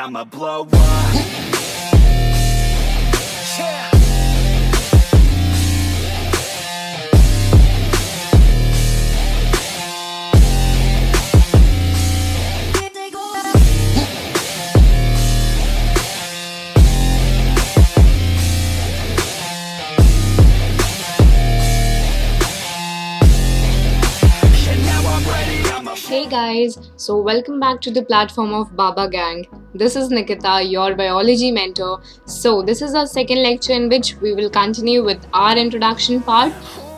I'ma blow up. Yeah. Hey guys, so welcome back to the platform of Baba Gang. This is Nikita, your biology mentor. So this is our second lecture in which we will continue with our introduction part.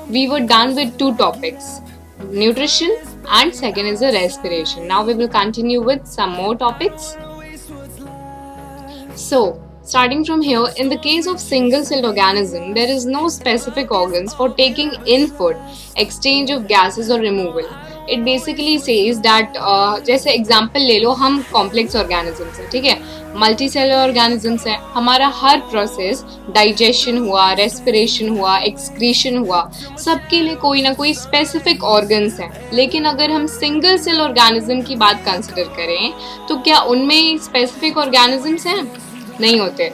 We were done with two topics, nutrition and second is the respiration. Now we will continue with some more topics. So starting from here, in the case of single-celled organism, there is no specific organs for taking in food, exchange of gases or removal. It basically says that जैसे example ले लो, हम complex organisms हैं, ठीक है, multi cellular organisms हैं, हमारा हर process digestion हुआ, respiration हुआ, एक्सक्रीशन हुआ, सबके लिए कोई ना कोई स्पेसिफिक ऑर्गन्स हैं. लेकिन अगर हम सिंगल सेल ऑर्गेनिज्म की बात कंसिडर करें तो क्या उनमें स्पेसिफिक ऑर्गेनिजम्स हैं? नहीं होते.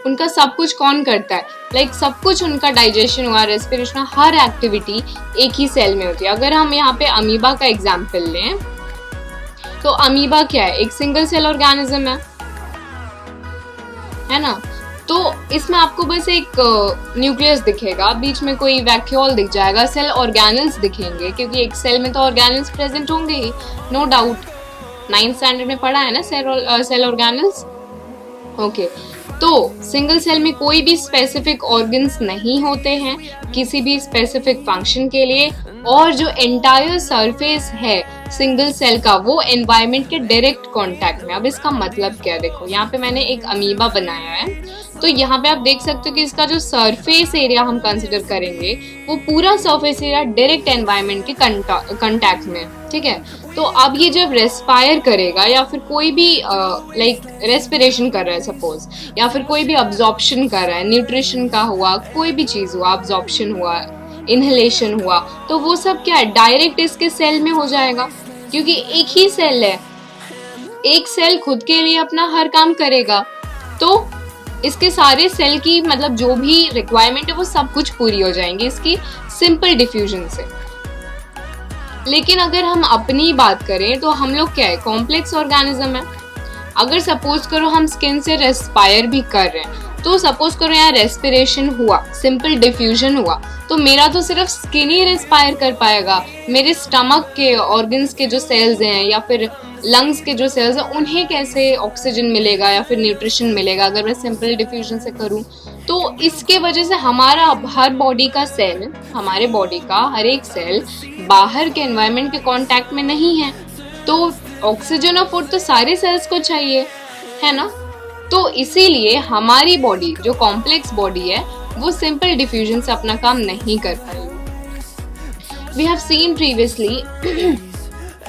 उनका सब कुछ कौन करता है? सब कुछ उनका डाइजेशन हुआ, रेस्पिरेशन, हर एक्टिविटी एक ही सेल में होती है. अगर हम यहाँ पे अमीबा का एग्जाम्पल लें तो अमीबा क्या है? एक सिंगल सेल ऑर्गेनिज्म है ना. तो इसमें आपको बस एक न्यूक्लियस दिखेगा, बीच में कोई वैक्यूल दिख जाएगा, सेल ऑर्गेनल्स दिखेंगे, क्योंकि एक सेल में तो ऑर्गेनल्स प्रेजेंट होंगे ही, नो डाउट. 9th स्टैंडर्ड में पढ़ा है ना सेल ऑर्गेनल्स. ओके. तो सिंगल सेल में कोई भी स्पेसिफिक ऑर्गन्स नहीं होते हैं किसी भी स्पेसिफिक फंक्शन के लिए, और जो एंटायर सरफेस है सिंगल सेल का वो एनवायरनमेंट के डायरेक्ट कांटेक्ट में. अब इसका मतलब क्या है? देखो यहाँ पे मैंने एक अमीबा बनाया है, तो यहाँ पे आप देख सकते हो कि इसका जो सरफेस एरिया हम कंसिडर करेंगे वो पूरा सरफेस एरिया डायरेक्ट एनवायरनमेंट के कांटेक्ट में, ठीक है. तो अब ये जब रेस्पायर करेगा या फिर कोई भी रेस्पिरेशन कर रहा है सपोज, या फिर कोई भी अब्जॉर्प्शन कर रहा है, न्यूट्रिशन का हुआ, कोई भी चीज हुआ, अब्जॉर्प्शन हुआ, इनहेलेशन हुआ, तो वो सब क्या है? डायरेक्ट इसके सेल में हो जाएगा, क्योंकि एक ही सेल है. एक सेल खुद के लिए अपना हर काम करेगा, तो इसके सारे सेल की जो भी रिक्वायरमेंट है वो सब कुछ पूरी हो जाएंगी इसकी सिंपल डिफ्यूजन से. लेकिन अगर हम अपनी बात करें तो हम लोग क्या है? कॉम्प्लेक्स ऑर्गेनिज्म है. अगर सपोज करो हम स्किन से रेस्पायर भी कर रहे हैं, तो सपोज करो यहाँ रेस्पिरेशन हुआ, सिंपल डिफ्यूजन हुआ, तो मेरा तो सिर्फ स्किन ही रेस्पायर कर पाएगा. मेरे स्टमक के ऑर्गन्स के जो सेल्स हैं या फिर लंग्स के जो सेल्स हैं उन्हें कैसे ऑक्सीजन मिलेगा या फिर न्यूट्रिशन मिलेगा अगर मैं सिंपल डिफ्यूजन से करूं? तो इसके वजह से हमारा हर बॉडी का सेल, हमारे बॉडी का हर एक सेल बाहर के एनवायरनमेंट के कांटेक्ट में नहीं है, तो ऑक्सीजन और फूड तो सारे सेल्स को चाहिए, है ना. तो इसीलिए हमारी बॉडी जो कॉम्प्लेक्स बॉडी है वो सिंपल डिफ्यूजन से अपना काम नहीं कर पाएगी. We have seen previously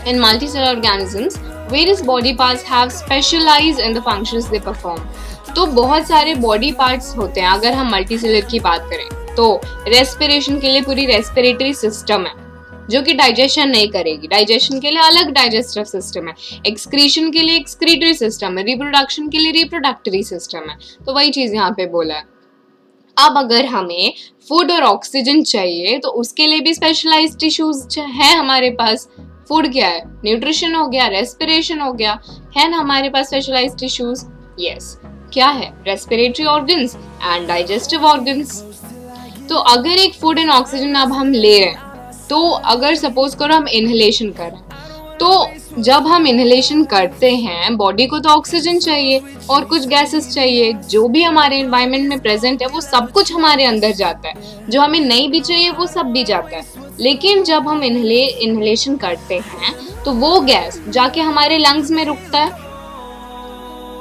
in multicellular organisms, various body parts have specialized in the functions they perform. तो बहुत सारे बॉडी पार्ट्स होते हैं. अगर हम मल्टीसेलर की बात करें तो रेस्पिरेशन के लिए पूरी रेस्पिरेटरी सिस्टम है जो कि डाइजेशन नहीं करेगी, डाइजेशन के लिए अलग डाइजेस्टिव सिस्टम है, एक्सक्रीशन के लिए एक्सक्रीटरी सिस्टम है, रिप्रोडक्शन के लिए रिप्रोडक्टरी सिस्टम है. तो वही चीज यहाँ पे बोला है. अब अगर हमें फूड और ऑक्सीजन चाहिए तो उसके लिए भी स्पेशलाइज्ड टिश्यूज है हमारे पास. फूड क्या है? न्यूट्रिशन हो गया, रेस्पिरेशन हो गया, है ना हमारे पास स्पेशलाइज्ड टिश्यूज. यस, क्या है? Respiratory organs and digestive organs. तो अगर एक फूड एंड ऑक्सीजन अब हम ले रहे हैं, तो अगर सपोज करो हम इनहेलेशन कर रहे हैं, तो जब हम इनहेलेशन करते हैं बॉडी को तो ऑक्सीजन चाहिए और कुछ गैसेस चाहिए. जो भी हमारे एनवायरनमेंट में प्रेजेंट है वो सब कुछ हमारे अंदर जाता है, जो हमें नहीं भी चाहिए वो सब भी जाता है. लेकिन जब हम इनहेलेशन करते हैं तो वो गैस जाके हमारे लंग्स में रुकता है.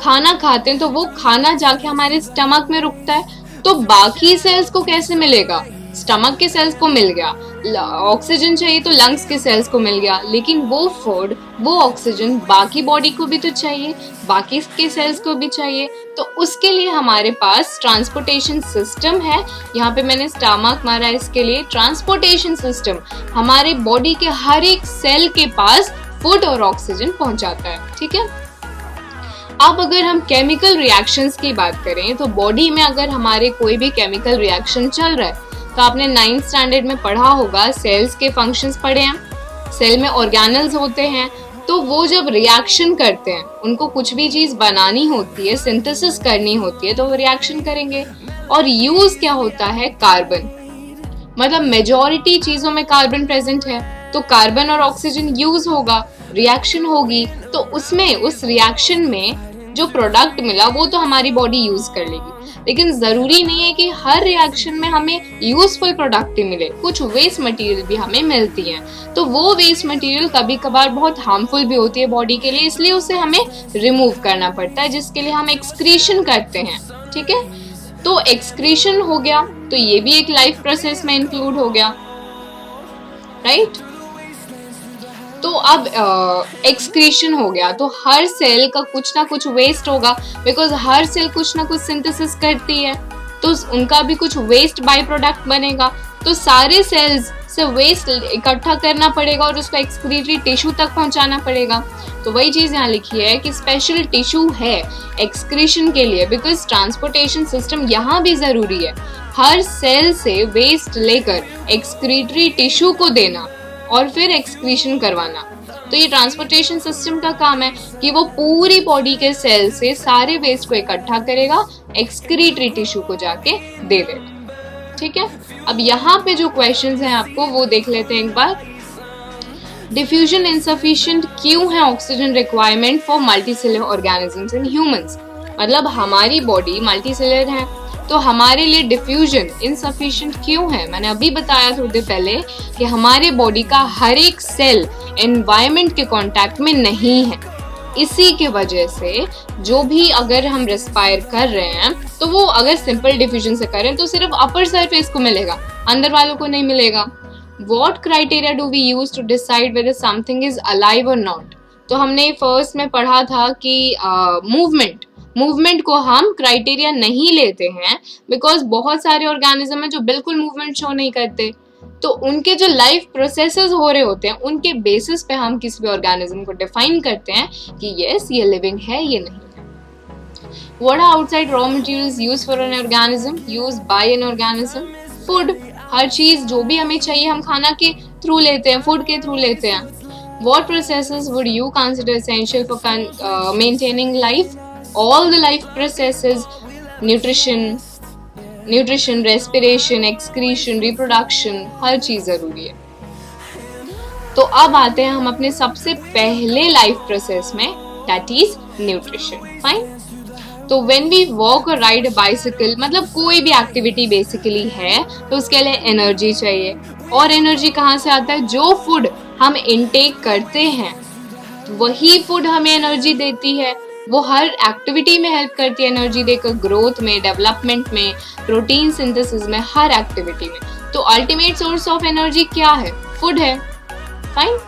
खाना खाते हैं तो वो खाना जाके हमारे स्टमक में रुकता है. तो बाकी सेल्स को कैसे मिलेगा? स्टमक के सेल्स को मिल गया. ऑक्सीजन चाहिए तो लंग्स के सेल्स को मिल गया. लेकिन वो फूड, वो ऑक्सीजन बाकी बॉडी को भी तो चाहिए, बाकी के सेल्स को भी चाहिए. तो उसके लिए हमारे पास ट्रांसपोर्टेशन सिस्टम है. यहाँ पे मैंने स्टमक मारा, इसके लिए ट्रांसपोर्टेशन सिस्टम हमारे बॉडी के हर एक सेल के पास फूड और ऑक्सीजन पहुंचाता है. ठीक है. अब अगर हम केमिकल रिएक्शंस की बात करें तो बॉडी में अगर हमारे कोई भी केमिकल रिएक्शन चल रहा है तो आपने 9th स्टैंडर्ड में पढ़ा होगा, सेल्स के फंक्शंस पढ़े हैं। सेल में ऑर्गेनल्स होते हैं, तो वो जब रिएक्शन करते हैं, उनको कुछ भी चीज बनानी होती है, सिंथेसिस करनी होती है, तो वो रिएक्शन करेंगे। और यूज क्या होता है? कार्बन। मतलब मेजॉरिटी चीजों में कार्बन प्रेजेंट है, तो कार्बन और ऑक्सीजन यूज होगा, रिएक्शन होगी, तो उसमें उस रिएक्शन में जो प्रोडक्ट मिला वो तो हमारी बॉडी यूज कर लेगी। लेकिन जरूरी नहीं है कि हर रिएक्शन में हमें यूजफुल प्रोडक्ट ही मिले, कुछ वेस्ट मटेरियल भी हमें मिलती हैं। तो वो वेस्ट मटेरियल कभी कभार बहुत हार्मफुल भी होती है बॉडी के लिए, इसलिए उसे हमें रिमूव करना पड़ता है, जिसके लिए हम एक्सक्रीशन करते हैं। ठीक है, तो एक्सक्रीशन हो गया, तो ये भी एक लाइफ प्रोसेस में इंक्लूड हो गया, राइट। तो अब एक्सक्रीशन हो गया, तो हर सेल का कुछ ना कुछ वेस्ट होगा, बिकॉज हर सेल कुछ ना कुछ सिंथेसिस करती है, तो उनका भी कुछ वेस्ट बाय प्रोडक्ट बनेगा। तो सारे सेल्स से वेस्ट इकट्ठा करना पड़ेगा और उसको एक्सक्रीटरी टिश्यू तक पहुंचाना पड़ेगा। तो वही चीज यहाँ लिखी है कि स्पेशल टिश्यू है एक्सक्रीशन के लिए, बिकॉज ट्रांसपोर्टेशन सिस्टम यहाँ भी जरूरी है। हर सेल से वेस्ट लेकर एक्सक्रीटरी टिश्यू को देना और फिर एक्सक्रीशन करवाना। तो ये ट्रांसपोर्टेशन सिस्टम का काम है कि वो पूरी बॉडी के सेल से सारे वेस्ट को इकट्ठा करेगा, एक्सक्रीटरी टिश्यू को जाके दे देगा। ठीक है, अब यहाँ पे जो क्वेश्चंस हैं आपको वो देख लेते हैं एक बार। डिफ्यूजन इनसफिशिएंट क्यों है oxygen requirement for multicellular organisms in humans? मतलब हमारी बॉडी मल्टीसेलुलर है, तो हमारे लिए डिफ्यूजन इनसफिशिएंट क्यों है? मैंने अभी बताया थोड़ी देर पहले कि हमारे बॉडी का हर एक सेल एनवायरनमेंट के कांटेक्ट में नहीं है। इसी के वजह से जो भी अगर हम रेस्पायर कर रहे हैं तो वो अगर सिंपल डिफ्यूजन से करें तो सिर्फ अपर सरफेस को मिलेगा, अंदर वालों को नहीं मिलेगा। What criteria do we use to decide whether something is alive or not? तो हमने फर्स्ट में पढ़ा था कि मूवमेंट को हम क्राइटेरिया नहीं लेते हैं, बिकॉज बहुत सारे ऑर्गेनिज्म हैं जो बिल्कुल मूवमेंट शो नहीं करते, तो उनके जो लाइफ प्रोसेसेस हो रहे होते हैं उनके बेसिस पे हम किसी भी ऑर्गेनिज्म को डिफाइन करते हैं कि यस ये लिविंग है, ये नहीं है। What are outside raw materials used for an organism? Used by an organism? Food. हर चीज जो भी हमें चाहिए हम खाना के थ्रू लेते हैं, फूड के थ्रू लेते हैं। What processes would you consider essential for maintaining life? All the life processes, nutrition, respiration, excretion, reproduction, हर चीज जरूरी है। तो अब आते हैं हम अपने सबसे पहले लाइफ प्रोसेस में, that is nutrition. Fine? तो when we walk or ride a bicycle, मतलब कोई भी एक्टिविटी बेसिकली है तो उसके लिए एनर्जी चाहिए, और एनर्जी कहाँ से आता है? जो फूड हम इनटेक करते हैं वही फूड हमें एनर्जी देती है। वो हर एक्टिविटी में हेल्प करती है एनर्जी देकर, ग्रोथ में, डेवलपमेंट में, प्रोटीन सिंथेसिस में, हर एक्टिविटी में। तो अल्टीमेट सोर्स ऑफ एनर्जी क्या है? फूड है। फाइन।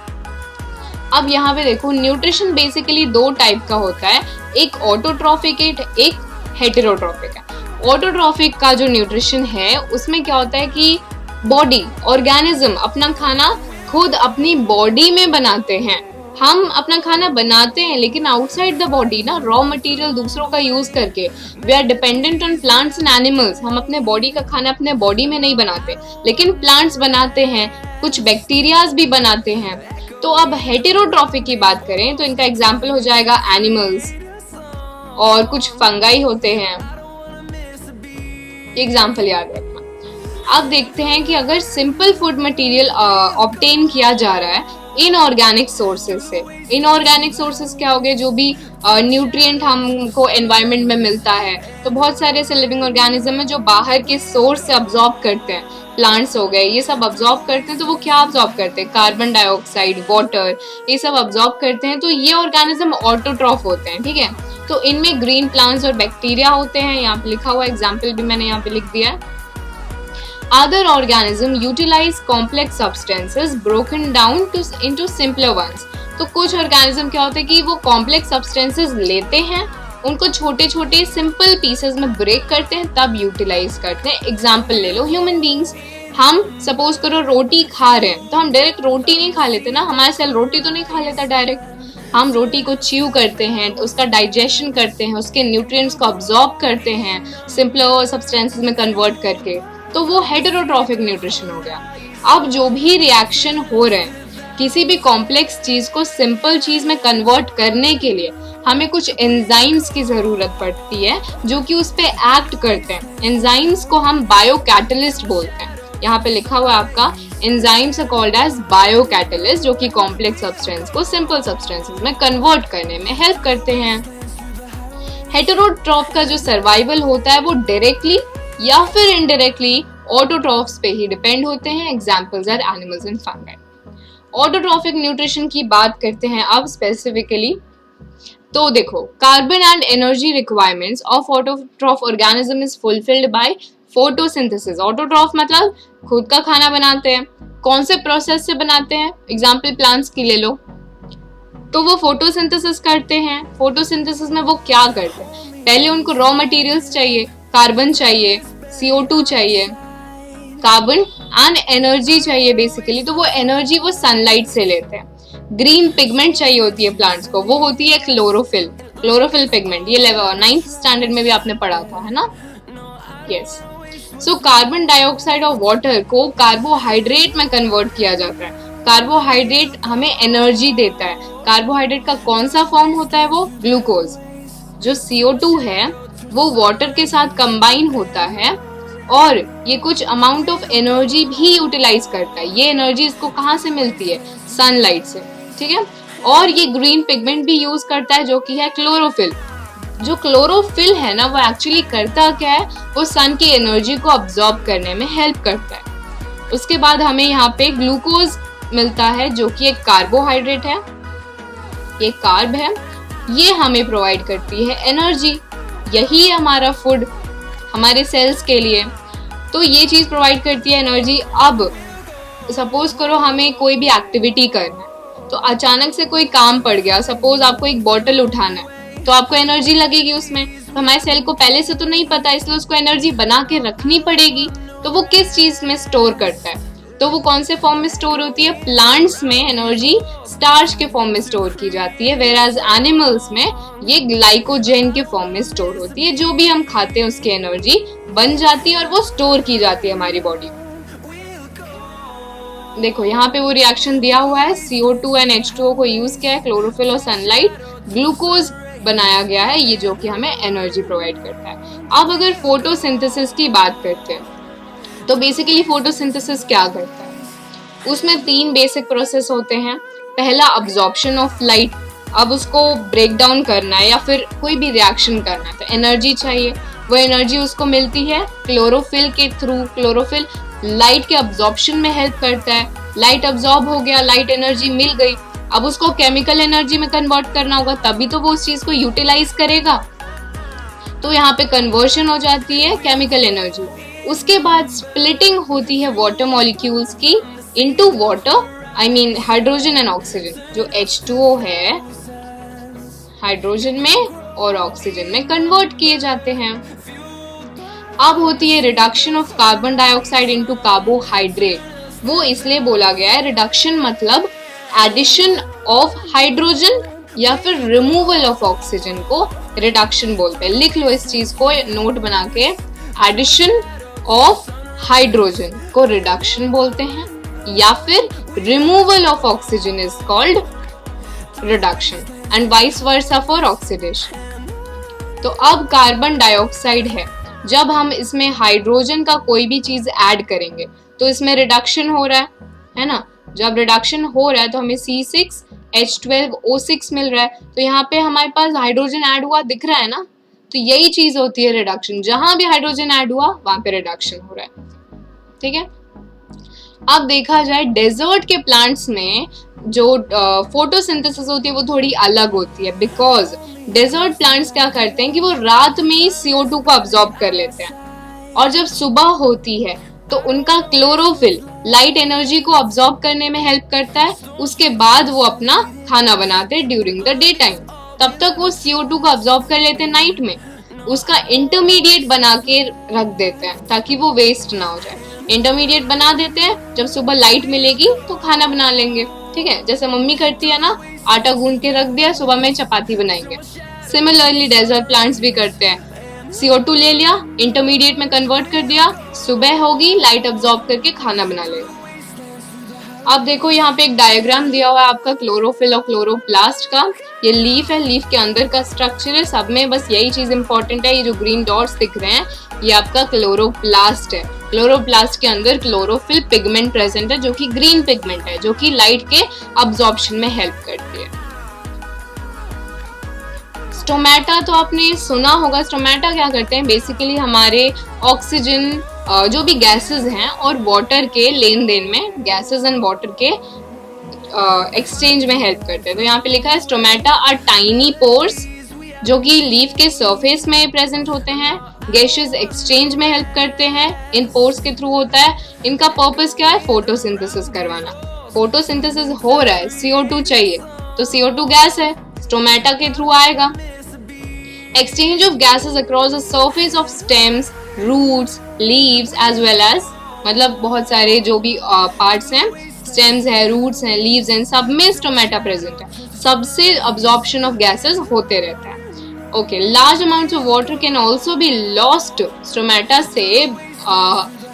अब यहाँ पे देखो, न्यूट्रिशन बेसिकली दो टाइप का होता है, एक ऑटोट्रॉफिक है, एक हेटेरोट्रॉफिक है। ऑटोट्रॉफिक का जो न्यूट्रिशन है उसमें क्या होता है कि बॉडी, ऑर्गेनिज्म अपना खाना खुद अपनी बॉडी में बनाते हैं। हम अपना खाना बनाते हैं लेकिन आउटसाइड द बॉडी ना, रॉ मटेरियल दूसरों का यूज करके। We are dependent on plants and animals. हम अपने बॉडी का खाना अपने बॉडी में नहीं बनाते, लेकिन प्लांट्स बनाते हैं, कुछ बैक्टीरियाज भी बनाते हैं। तो अब हेटेरोट्रॉफिक की बात करें तो इनका एग्जाम्पल हो जाएगा एनिमल्स, और कुछ फंगाई होते हैं। एग्जाम्पल याद रखना। अब देखते हैं कि अगर सिंपल फूड मटेरियल ऑब्टेन किया जा रहा है इनऑर्गेनिक सोर्सेज से। इनऑर्गेनिक सोर्सेज क्या हो गए? जो भी न्यूट्रिएंट हमको एनवायरनमेंट में मिलता है। तो बहुत सारे ऐसे लिविंग ऑर्गेनिज्म हैं जो बाहर के सोर्स से अब्सॉर्ब करते हैं। प्लांट्स हो गए, ये सब अब्सॉर्ब करते हैं। तो वो क्या अब्सॉर्ब करते हैं? कार्बन डाइऑक्साइड, वाटर, ये सब अब्सॉर्ब करते हैं। तो ये ऑर्गेनिज्म ऑटोट्रॉफ होते हैं। ठीक है, तो इनमें ग्रीन प्लांट्स और बैक्टीरिया होते हैं। यहाँ पे लिखा हुआ एग्जाम्पल भी मैंने यहाँ पे लिख दिया है। Other organisms utilize complex substances broken down into simpler ones. तो कुछ ऑर्गेनिज्म क्या होते हैं कि वो कॉम्प्लेक्स सब्सटेंसेस लेते हैं, उनको छोटे छोटे सिंपल पीसेस में ब्रेक करते हैं, तब यूटिलाइज करते हैं। एग्जाम्पल ले लो, ह्यूमन बींग्स। हम सपोज करो रोटी खा रहे हैं, तो हम डायरेक्ट रोटी नहीं खा लेते ना, हमारा सेल रोटी तो नहीं खा लेता डायरेक्ट। हम रोटी को च्यू करते हैं, उसका डाइजेशन करते हैं, उसके न्यूट्रिएंट्स को अब्सॉर्ब करते हैं सिंपलर सब्सटेंसेस में कन्वर्ट करके, तो वो हेटेरोट्रॉफिक न्यूट्रिशन हो गया। अब जो भी रिएक्शन हो रहे हैं किसी भी कॉम्प्लेक्स चीज को सिंपल चीज में कन्वर्ट करने के लिए हमें कुछ एंजाइम्स की जरूरत पड़ती है जो कि उस पे एक्ट करते हैं। एंजाइम्स को हम बायोकैटलिस्ट बोलते हैं। यहाँ पे लिखा हुआ है आपका, enzymes are called as biocatalyst, जो कि कॉम्प्लेक्स सब्सटेंस को सिंपल सब्सटेंसेस में कन्वर्ट करने में हेल्प करते हैं। हेटेरोट्रॉफ का जो सर्वाइवल होता है वो डायरेक्टली या फिर इनडायरेक्टली ऑटोट्रॉफ्स पे ही डिपेंड होते हैं। Examples are animals and fungi. Autotrophic nutrition की बात करते हैं अब स्पेसिफिकली। तो देखो, carbon and energy requirements of autotroph organism is fulfilled by photosynthesis. Autotroph मतलब खुद का खाना बनाते हैं। कौन से प्रोसेस से बनाते हैं? एग्जाम्पल प्लांट्स की ले लो, तो वो फोटोसिंथेसिस करते हैं। फोटोसिंथेसिस में वो क्या करते हैं? पहले उनको रॉ मटेरियल्स चाहिए, कार्बन चाहिए, CO2 चाहिए, कार्बन एंड एनर्जी चाहिए बेसिकली। तो वो एनर्जी वो सनलाइट से लेते हैं। ग्रीन पिगमेंट चाहिए होती है प्लांट्स को, वो होती है क्लोरोफिल। क्लोरोफिल पिगमेंट ये 9th स्टैंडर्ड में भी आपने पढ़ा था, है ना? यस। सो कार्बन डाइऑक्साइड और वाटर को कार्बोहाइड्रेट में कन्वर्ट किया जाता है। कार्बोहाइड्रेट हमें एनर्जी देता है। कार्बोहाइड्रेट का कौन सा फॉर्म होता है? वो ग्लूकोज। जो CO2 है वो वाटर के साथ कंबाइन होता है और ये कुछ अमाउंट ऑफ एनर्जी भी यूटिलाइज करता है। ये एनर्जी इसको कहाँ से मिलती है? सनलाइट से, ठीक है। और ये ग्रीन पिगमेंट भी यूज करता है जो कि है क्लोरोफिल। जो क्लोरोफिल है ना, वो एक्चुअली करता क्या है? वो सन की एनर्जी को अब्सॉर्ब करने में हेल्प करता है। उसके बाद हमें यहाँ पे ग्लूकोज मिलता है जो कि एक कार्बोहाइड्रेट है, ये कार्ब है। ये हमें प्रोवाइड करती है एनर्जी। यही है हमारा फूड हमारे सेल्स के लिए। तो ये चीज प्रोवाइड करती है एनर्जी। अब सपोज करो हमें कोई भी एक्टिविटी करना है, तो अचानक से कोई काम पड़ गया। सपोज आपको एक बॉटल उठाना है, तो आपको एनर्जी लगेगी उसमें। तो हमारे सेल को पहले से तो नहीं पता, इसलिए उसको एनर्जी बना के रखनी पड़ेगी। तो वो किस चीज में स्टोर करता है? तो वो कौन से फॉर्म में स्टोर होती है? प्लांट्स में एनर्जी स्टार्च के फॉर्म में स्टोर की जाती है, वेराज एनिमल्स में ये ग्लाइकोजेन के फॉर्म में स्टोर होती है। जो भी हम खाते हैं उसकी एनर्जी बन जाती है और वो स्टोर की जाती है हमारी बॉडी में। देखो यहाँ पे वो रिएक्शन दिया हुआ है, CO2 एंड H2O को यूज किया है, क्लोरोफिल और सनलाइट, ग्लूकोज बनाया गया है, ये जो कि हमें एनर्जी प्रोवाइड करता है। अब अगर फोटोसिंथेसिस की बात करते हैं तो बेसिकली फोटोसिंथेसिस क्या करता है? उसमें 3 बेसिक प्रोसेस होते हैं। पहला अब्जॉर्प्शन ऑफ लाइट। अब उसको ब्रेक डाउन करना है या फिर कोई भी रिएक्शन करना है तो एनर्जी चाहिए। वो एनर्जी उसको मिलती है क्लोरोफिल के थ्रू। क्लोरोफिल लाइट के अब्जॉर्प्शन में हेल्प करता है। लाइट अब्जॉर्ब हो गया, लाइट एनर्जी मिल गई। अब उसको केमिकल एनर्जी में कन्वर्ट करना होगा, तभी तो वो उस चीज को यूटिलाइज करेगा। तो यहाँ पे कन्वर्शन हो जाती है केमिकल एनर्जी। उसके बाद स्प्लिटिंग होती है वाटर मॉलिक्यूल्स की into water, I mean hydrogen and oxygen. जो H2O है हाइड्रोजन में और ऑक्सीजन में कन्वर्ट किए जाते हैं। अब होती है reduction of carbon dioxide into carbohydrate. वो इसलिए बोला गया है, रिडक्शन मतलब एडिशन ऑफ हाइड्रोजन या फिर रिमूवल ऑफ ऑक्सीजन को रिडक्शन बोलते हैं। लिख लो इस चीज को नोट बना के, एडिशन ऑफ हाइड्रोजन को रिडक्शन बोलते हैं या फिर removal of oxygen is called reduction and vice versa for oxidation. तो अब कार्बन डाइऑक्साइड है, जब हम इसमें हाइड्रोजन का कोई भी चीज ऐड करेंगे तो इसमें रिडक्शन हो रहा है ना। जब रिडक्शन हो रहा है तो हमें C6H12O6 मिल रहा है। तो यहाँ पे हमारे पास हाइड्रोजन ऐड हुआ दिख रहा है ना। तो यही चीज होती है रिडक्शन। जहां भी हाइड्रोजन ऐड हुआ वहां पे रिडक्शन हो रहा है, ठीक है। अब देखा जाए डेजर्ट के प्लांट्स में जो फोटोसिंथेसिस होती है वो थोड़ी अलग होती है, बिकॉज डेजर्ट प्लांट्स क्या करते हैं कि वो रात में ही CO2 को अब्सॉर्ब कर लेते हैं और जब सुबह होती है तो उनका क्लोरोफिल लाइट एनर्जी को अब्सॉर्ब करने में हेल्प करता है। उसके बाद वो अपना खाना बनाते हैं ड्यूरिंग द डे टाइम। तब तक वो CO2 को अब्सॉर्ब कर लेते हैं नाइट में, उसका इंटरमीडिएट बना के रख देते हैं ताकि वो वेस्ट ना हो जाए। इंटरमीडिएट बना देते हैं, जब सुबह लाइट मिलेगी तो खाना बना लेंगे, ठीक है। जैसे मम्मी करती है ना, आटा गूंद के रख दिया, सुबह में चपाती बनाएंगे। सिमिलरली डेजर्ट प्लांट्स भी करते हैं, CO2 ले लिया, इंटरमीडिएट में कन्वर्ट कर दिया, सुबह होगी लाइट अब्सॉर्ब करके खाना बना लेगा। अब देखो यहाँ पे एक डायग्राम दिया हुआ है आपका क्लोरोफिल और क्लोरोप्लास्ट का। ये लीफ है, लीफ के अंदर का स्ट्रक्चर है, सब में बस यही चीज इंपॉर्टेंट है। ये जो ग्रीन डॉट्स दिख रहे हैं ये आपका क्लोरोप्लास्ट है। क्लोरोप्लास्ट के अंदर क्लोरोफिल पिगमेंट प्रेजेंट है, जो कि ग्रीन पिगमेंट है, जो कि लाइट के अब्सॉर्प्शन में हेल्प करती है। स्टोमेटा तो आपने सुना होगा। स्टोमेटा क्या करते हैं, बेसिकली हमारे ऑक्सीजन जो भी गैसेस हैं और वाटर के लेन देन में, गैसेस एंड वाटर के एक्सचेंज में हेल्प करते हैं। तो यहाँ पे लिखा है स्टोमेटा आर टाइनी पोर्स जो कि लीफ के सरफेस में प्रेजेंट होते हैं, गैसेस एक्सचेंज में हेल्प करते हैं, इन पोर्स के थ्रू होता है। इनका पर्पस क्या है, फोटोसिंथेसिस करवाना। फोटोसिंथेसिस हो रहा है, CO2 चाहिए, तो CO2 गैस है, स्टोमेटा के थ्रू आएगा। Exchange of gases across the surface of stems, roots, leaves as well as, मतलब बहुत सारे जो भी पार्ट्स हैं, स्टेम्स है, रूट्स हैं, लीव्स हैं, सब में स्टोमेटा प्रेजेंट है। सबसे अब्जॉर्प्शन ऑफ गैसेस होते रहता है। Okay, large amounts of water can also be lost stomata से।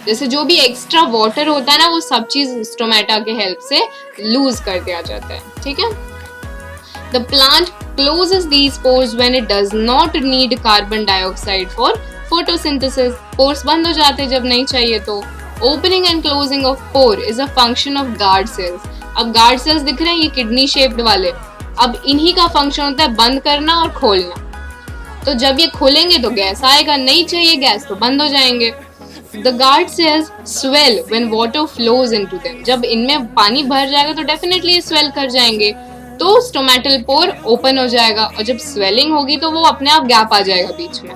जैसे जो भी एक्स्ट्रा वाटर होता है ना, वो सब चीज स्टोमेटा के हेल्प से लूज कर दिया जाता है। ठीक है। The plant closes these pores when it does not need carbon dioxide for photosynthesis. Pores बंद हो जाते हैं जब नहीं चाहिए तो। Opening and closing of pore is a function of guard cells. अब guard cells दिख रहे हैं ये किडनी शेप्ड वाले, अब इन्हीं का फंक्शन होता है बंद करना और खोलना। तो जब ये खोलेंगे तो गैस आएगा, नहीं चाहिए गैस तो बंद हो जाएंगे। The guard cells swell when water flows into them. जब इनमें पानी भर जाएगा तो डेफिनेटली स्वेल कर जाएंगे, तो स्टोमेटल पोर ओपन हो जाएगा, और जब स्वेलिंग होगी तो वो अपने आप गैप आ जाएगा बीच में,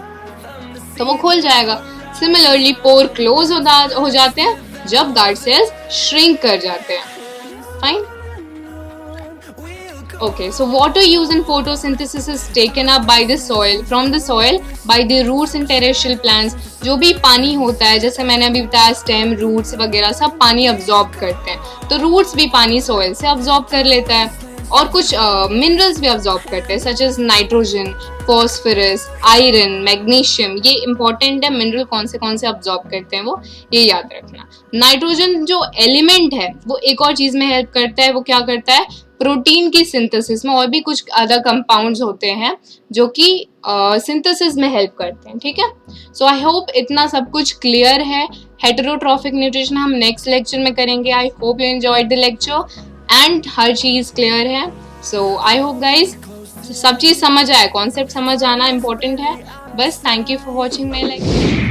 तो वो खुल जाएगा। सिमिलरली पोर क्लोज हो जाते हैं जब गार्ड सेल्स श्रिंक कर जाते हैं। Fine. Okay, so water used in photosynthesis is taken up by the soil, from the soil, by the roots and terrestrial plants. जो भी पानी होता है, जैसे मैंने अभी बताया, स्टेम, रूट्स वगैरह सब पानी अब्सॉर्ब करते हैं, तो रूट्स भी पानी सॉइल से अब्सॉर्ब कर लेता है, और कुछ मिनरल्स भी अब्सॉर्ब करते हैं, such as nitrogen, phosphorus, iron, magnesium. ये इंपॉर्टेंट है, मिनरल कौन से अब्सॉर्ब करते हैं वो ये याद रखना। नाइट्रोजन जो एलिमेंट है वो एक और चीज में हेल्प करता है, वो क्या करता है, प्रोटीन की सिंथेसिस में, और भी कुछ अदर कंपाउंड्स होते हैं जो कि सिंथेसिस में हेल्प करते हैं। ठीक है। सो आई होप इतना सब कुछ क्लियर है। हेटेरोट्रॉफिक न्यूट्रिशन हम नेक्स्ट लेक्चर में करेंगे। I hope you enjoyed the lecture and हर चीज क्लियर है। सो आई होप गाइज सब चीज समझ आए, कॉन्सेप्ट समझ आना इम्पोर्टेंट है बस। Thank you for watching my lecture.